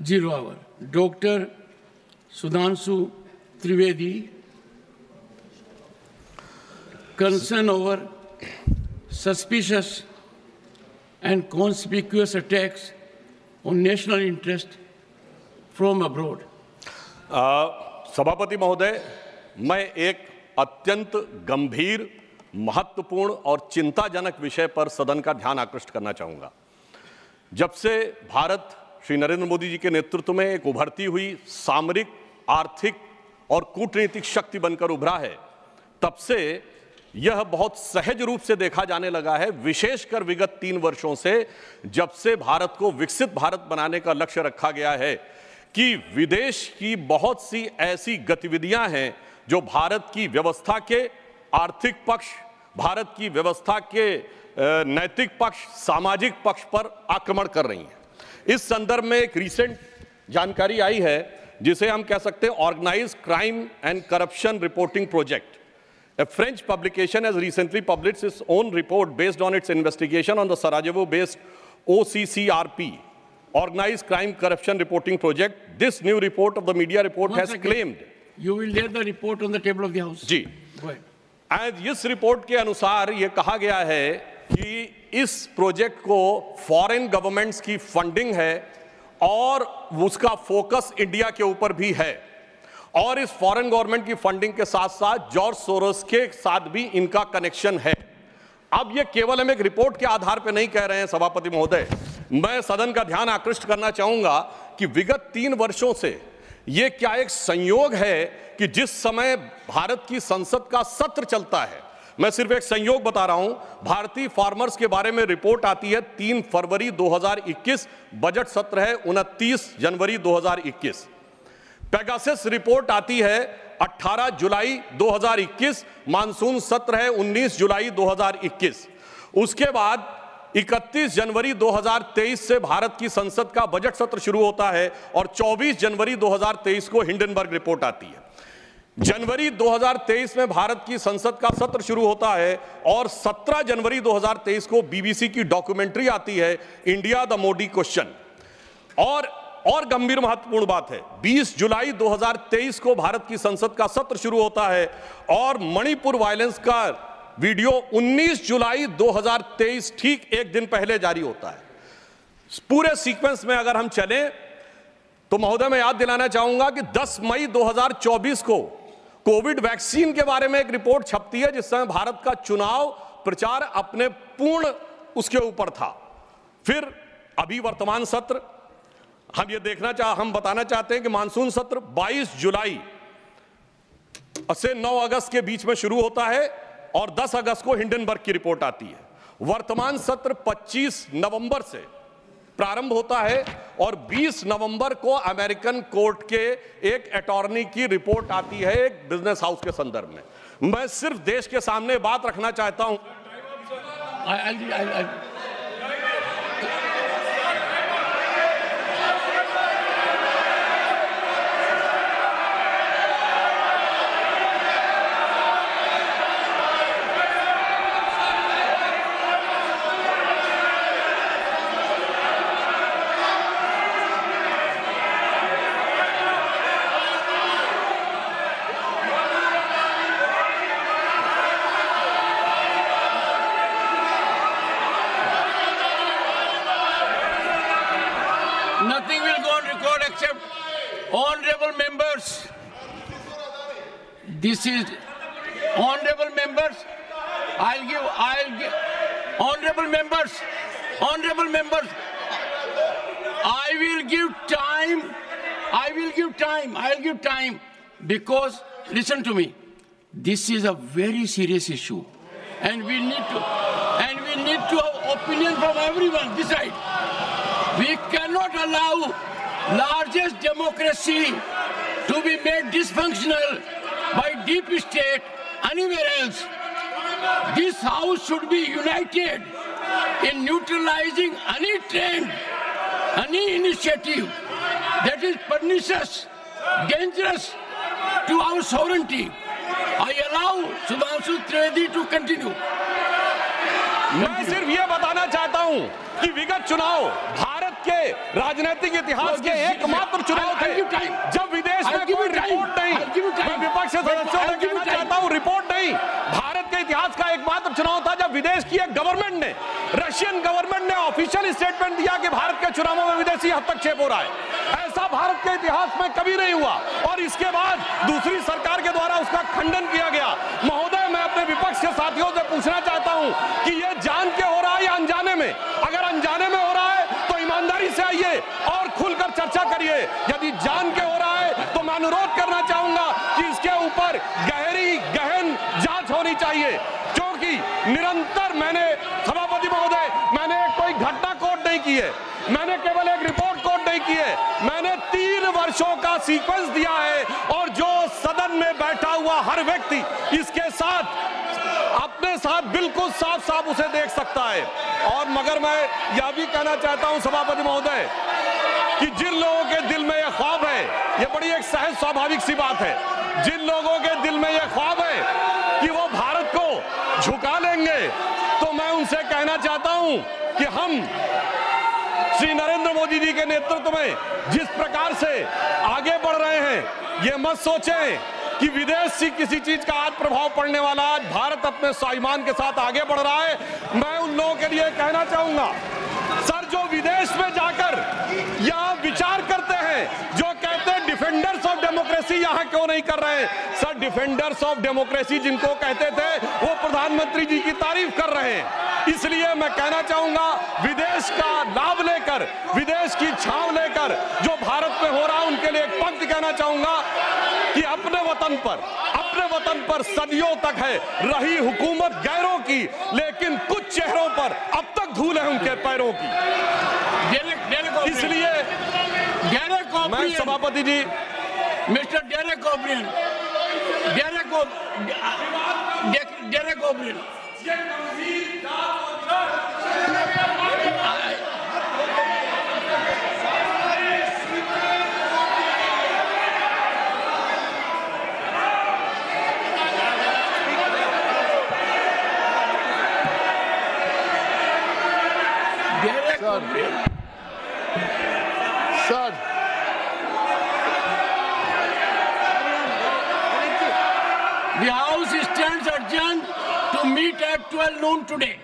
0 hour. Dr. Sudhanshu Trivedi, concern over suspicious and conspicuous attacks on national interest from abroad. सभापति महोदय, मैं एक अत्यंत गंभीर, महत्वपूर्ण और चिंताजनक विषय पर सदन का ध्यान आकृष्ट करना चाहूंगा। जब से भारत श्री नरेंद्र मोदी जी के नेतृत्व में एक उभरती हुई सामरिक, आर्थिक और कूटनीतिक शक्ति बनकर उभरा है, तब से यह बहुत सहज रूप से देखा जाने लगा है, विशेषकर विगत 3 वर्षों से, जब से भारत को विकसित भारत बनाने का लक्ष्य रखा गया है, कि विदेश की बहुत सी ऐसी गतिविधियां हैं जो भारत की व्यवस्था के आर्थिक पक्ष, भारत की व्यवस्था के नैतिक पक्ष, सामाजिक पक्ष पर आक्रमण कर रही हैं। इस संदर्भ में एक रिसेंट जानकारी आई है जिसे हम कह सकते हैं organised crime and corruption reporting project. A French publication has recently published its own report based on its investigation on the Sarajevo-based OCCRP, Organized Crime Corruption Reporting Project. This new report of the media report has claimed. You will lay the report on the table of the House. जी। And इस report के अनुसार ये कहा गया है कि इस प्रोजेक्ट को फॉरेन गवर्नमेंट्स की फंडिंग है और उसका फोकस इंडिया के ऊपर भी है, और इस फॉरेन गवर्नमेंट की फंडिंग के साथ साथ जॉर्ज सोरोस के साथ भी इनका कनेक्शन है। अब ये केवल हम एक रिपोर्ट के आधार पर नहीं कह रहे हैं सभापति महोदय, मैं सदन का ध्यान आकृष्ट करना चाहूंगा कि विगत 3 वर्षों से ये क्या एक संयोग है कि जिस समय भारत की संसद का सत्र चलता है, मैं सिर्फ एक संयोग बता रहा हूं, भारतीय फार्मर्स के बारे में रिपोर्ट आती है 3 फरवरी 2021, बजट सत्र है 29 जनवरी 2021। पेगासस रिपोर्ट आती है 18 जुलाई 2021, मानसून सत्र है 19 जुलाई 2021। उसके बाद 31 जनवरी 2023 से भारत की संसद का बजट सत्र शुरू होता है और 24 जनवरी 2023 को हिंडनबर्ग रिपोर्ट आती है। जनवरी 2023 में भारत की संसद का सत्र शुरू होता है और 17 जनवरी 2023 को बीबीसी की डॉक्यूमेंट्री आती है, इंडिया द मोदी क्वेश्चन। और गंभीर महत्वपूर्ण बात है, 20 जुलाई 2023 को भारत की संसद का सत्र शुरू होता है और मणिपुर वायलेंस का वीडियो 19 जुलाई 2023 ठीक एक दिन पहले जारी होता है। पूरे सीक्वेंस में अगर हम चलें तो महोदय मैं याद दिलाना चाहूंगा कि 10 मई 2024 को कोविड वैक्सीन के बारे में एक रिपोर्ट छपती है, जिस समय भारत का चुनाव प्रचार अपने पूर्ण उसके ऊपर था। फिर अभी वर्तमान सत्र हम बताना चाहते हैं कि मानसून सत्र 22 जुलाई से 9 अगस्त के बीच में शुरू होता है और 10 अगस्त को हिंडनबर्ग की रिपोर्ट आती है। वर्तमान सत्र 25 नवंबर से प्रारंभ होता है और 20 नवंबर को अमेरिकन कोर्ट के एक अटॉर्नी की रिपोर्ट आती है एक बिजनेस हाउस के संदर्भ में। मैं सिर्फ देश के सामने बात रखना चाहता हूं। Nothing will go on record except honorable members. This is honorable members. I'll give honorable members. I will give time because listen to me. This is a very serious issue, and we need to have opinion from everyone this side. We cannot allow largest democracy to be made dysfunctional by deep state anywhere else. This house should be united in neutralizing any trend, any initiative that is pernicious, dangerous to our sovereignty. I allow Sudhanshu Trivedi to continue. मैं सिर्फ ये बताना चाहता हूं कि विगत चुनाव भारत के राजनीतिक इतिहास के एकमात्र चुनाव थे जब विदेश में कोई रिपोर्ट नहीं, मैं विपक्ष के सदस्यों से कहना चाहता हूं, रिपोर्ट नहीं, भारत के इतिहास का एकमात्र चुनाव था जब विदेश की एक गवर्नमेंट ने, रशियन गवर्नमेंट ने ऑफिशियल स्टेटमेंट दिया कि भारत के चुनावों में विदेशी हस्तक्षेप हो रहा है। ऐसा भारत के इतिहास में कभी नहीं हुआ और इसके बाद दूसरी सरकार के द्वारा उसका खंडन किया गया। महोदय, मैं अपने विपक्ष के साथियों से पूछना चाहता हूं कि यह जान के हो रहा है या अनजाने में? अगर अनजाने में हो रहा है तो ईमानदारी से आइए और खुलकर चर्चा करिए। यदि जान के हो रहा है तो मैं अनुरोध करना चाहूंगा कि इसके ऊपर गहन जांच होनी चाहिए, क्योंकि निरंतर मैंने, सभापति महोदय, मैंने कोई घटना कोट नहीं की है, मैंने केवल एक रिपोर्ट कोट नहीं की है, मैंने 3 वर्षों का सीक्वेंस दिया है और जो सदन में बैठा हुआ हर व्यक्ति इसके साथ, अपने साथ बिल्कुल साफ साफ उसे देख सकता है। और मगर मैं यह भी कहना चाहता हूं सभापति महोदय कि जिन लोगों के दिल में यह ख्वाब है, यह बड़ी एक सहज स्वाभाविक सी बात है, जिन लोगों के दिल में यह ख्वाब है कि वो भारत को झुका लेंगे, तो मैं उनसे कहना चाहता हूं कि हम श्री नरेंद्र मोदी जी के नेतृत्व में जिस प्रकार से आगे बढ़ रहे हैं, ये मत सोचें कि विदेश से किसी चीज का आज प्रभाव पड़ने वाला। आज भारत अपने स्वाभिमान के साथ आगे बढ़ रहा है। मैं उन लोगों के लिए कहना चाहूंगा, सर, जो विदेश में जाकर यह विचार करते हैं, जो कहते हैं डिफेंडर्स ऑफ डेमोक्रेसी यहां क्यों नहीं कर रहे हैं? सर, डिफेंडर्स ऑफ डेमोक्रेसी जिनको कहते थे वो प्रधानमंत्री जी की तारीफ कर रहे हैं। इसलिए मैं कहना चाहूंगा, विदेश का लाभ लेकर, विदेश की छांव लेकर जो भारत में हो रहा है, उनके लिए एक पंक्ति कहना चाहूंगा कि अपने वतन पर सदियों तक है रही हुकूमत गैरों की, लेकिन कुछ चेहरों पर अब तक धूल है उनके पैरों की। इसलिए मैं सभापति ji, mister Derek O'Brien, Sir. The House stands adjourned to meet at 12 noon today.